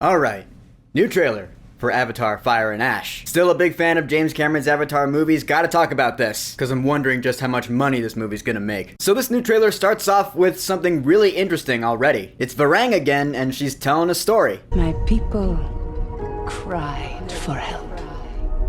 Alright, new trailer for Avatar Fire and Ash. Still a big fan of James Cameron's Avatar movies, gotta talk about this, because I'm wondering just how much money this movie's gonna make. So this new trailer starts off with something really interesting already. It's Varang again, and she's telling a story. My people cried for help,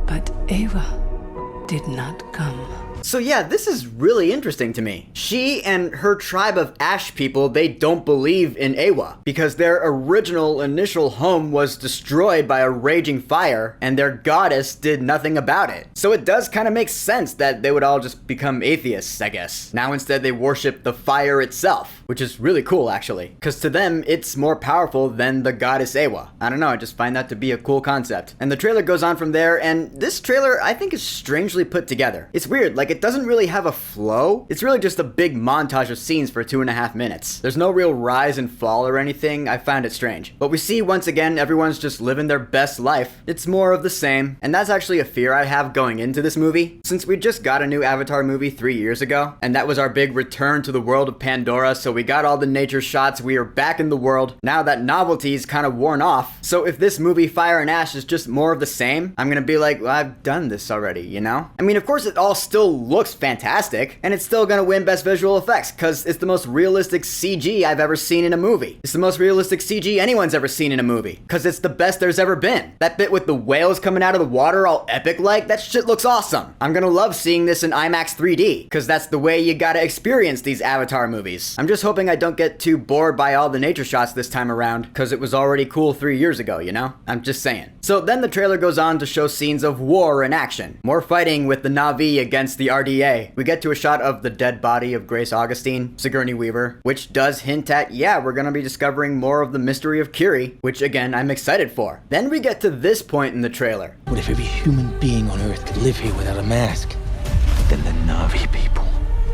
but Ava did not come. So yeah, this is really interesting to me. She and her tribe of Ash people, they don't believe in Eywa because their original initial home was destroyed by a raging fire and their goddess did nothing about it. So it does kind of make sense that they would all just become atheists, I guess. Now instead they worship the fire itself, which is really cool actually, because to them it's more powerful than the goddess Eywa. I don't know, I just find that to be a cool concept. And the trailer goes on from there, and this trailer I think is strangely put together. It's weird, like it doesn't really have a flow. It's really just a big montage of scenes for 2.5 minutes. There's no real rise and fall or anything. I found it strange. But we see once again everyone's just living their best life. It's more of the same, and that's actually a fear I have going into this movie, since we just got a new Avatar movie 3 years ago, and that was our big return to the world of Pandora, so we got all the nature shots, we are back in the world. Now that novelty's kind of worn off, so if this movie Fire and Ash is just more of the same, I'm gonna be like, well, I've done this already, you know? I mean, of course it all still looks fantastic, and it's still gonna win Best Visual Effects, because it's the most realistic CG I've ever seen in a movie. It's the most realistic CG anyone's ever seen in a movie, because it's the best there's ever been. That bit with the whales coming out of the water all epic-like, that shit looks awesome. I'm gonna love seeing this in IMAX 3D, because that's the way you gotta experience these Avatar movies. I'm just hoping I don't get too bored by all the nature shots this time around, because it was already cool 3 years ago, you know? I'm just saying. So then the trailer goes on to show scenes of war and action. More fighting with the Na'vi against the RDA. We get to a shot of the dead body of Grace Augustine, Sigourney Weaver, which does hint at, yeah, we're gonna be discovering more of the mystery of Kiri, which again, I'm excited for. Then we get to this point in the trailer. What if every human being on Earth could live here without a mask? Then the Na'vi people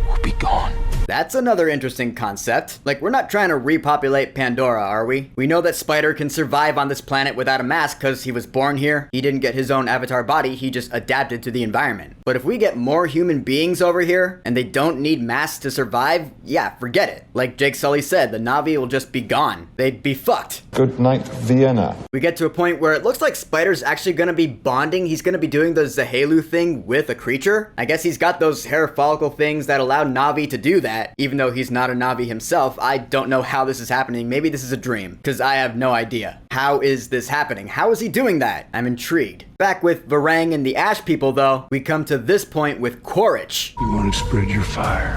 will be gone. That's another interesting concept. Like, we're not trying to repopulate Pandora, are we? We know that Spider can survive on this planet without a mask because he was born here. He didn't get his own avatar body, he just adapted to the environment. But if we get more human beings over here, and they don't need masks to survive, yeah, forget it. Like Jake Sully said, the Na'vi will just be gone. They'd be fucked. Good night, Vienna. We get to a point where it looks like Spider's actually gonna be bonding. He's gonna be doing the Zahelu thing with a creature. I guess he's got those hair follicle things that allow Na'vi to do that. Even though he's not a Na'vi himself, I don't know how this is happening. Maybe this is a dream, because I have no idea. How is this happening? How is he doing that? I'm intrigued. Back with Varang and the Ash people though, we come to this point with Quaritch. You want to spread your fire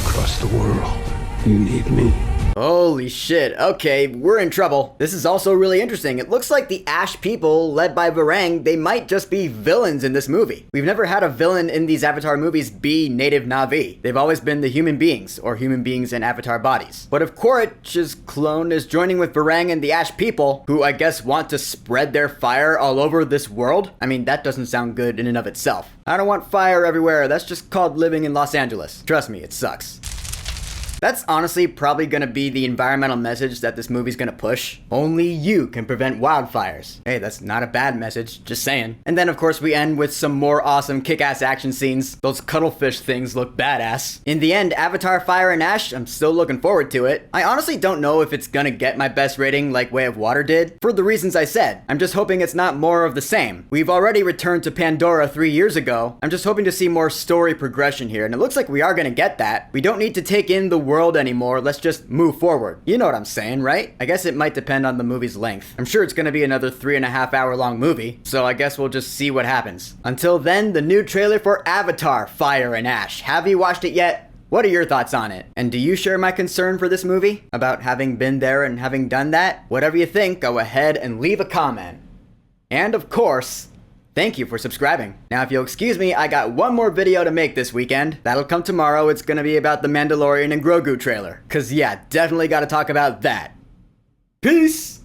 across the world. You need me. Holy shit, okay, we're in trouble. This is also really interesting. It looks like the Ash people, led by Varang, they might just be villains in this movie. We've never had a villain in these Avatar movies be native Na'vi. They've always been the human beings, or human beings in Avatar bodies. But if Quaritch's clone is joining with Varang and the Ash people, who I guess want to spread their fire all over this world, I mean, that doesn't sound good in and of itself. I don't want fire everywhere, that's just called living in Los Angeles. Trust me, it sucks. That's honestly probably gonna be the environmental message that this movie's gonna push. Only you can prevent wildfires. Hey, that's not a bad message, just saying. And then of course we end with some more awesome kick-ass action scenes. Those cuttlefish things look badass. In the end, Avatar Fire and Ash, I'm still looking forward to it. I honestly don't know if it's gonna get my best rating like Way of Water did, for the reasons I said. I'm just hoping it's not more of the same. We've already returned to Pandora 3 years ago. I'm just hoping to see more story progression here, and it looks like we are gonna get that. We don't need to take in the world anymore, let's just move forward. You know what I'm saying, right? I guess it might depend on the movie's length. I'm sure it's gonna be another 3.5 hour long movie, so I guess we'll just see what happens. Until then, the new trailer for Avatar Fire and Ash. Have you watched it yet? What are your thoughts on it? And do you share my concern for this movie? About having been there and having done that? Whatever you think, go ahead and leave a comment. And of course, thank you for subscribing. Now, if you'll excuse me, I got one more video to make this weekend. That'll come tomorrow. It's gonna be about the Mandalorian and Grogu trailer. Cause yeah, definitely gotta talk about that. Peace!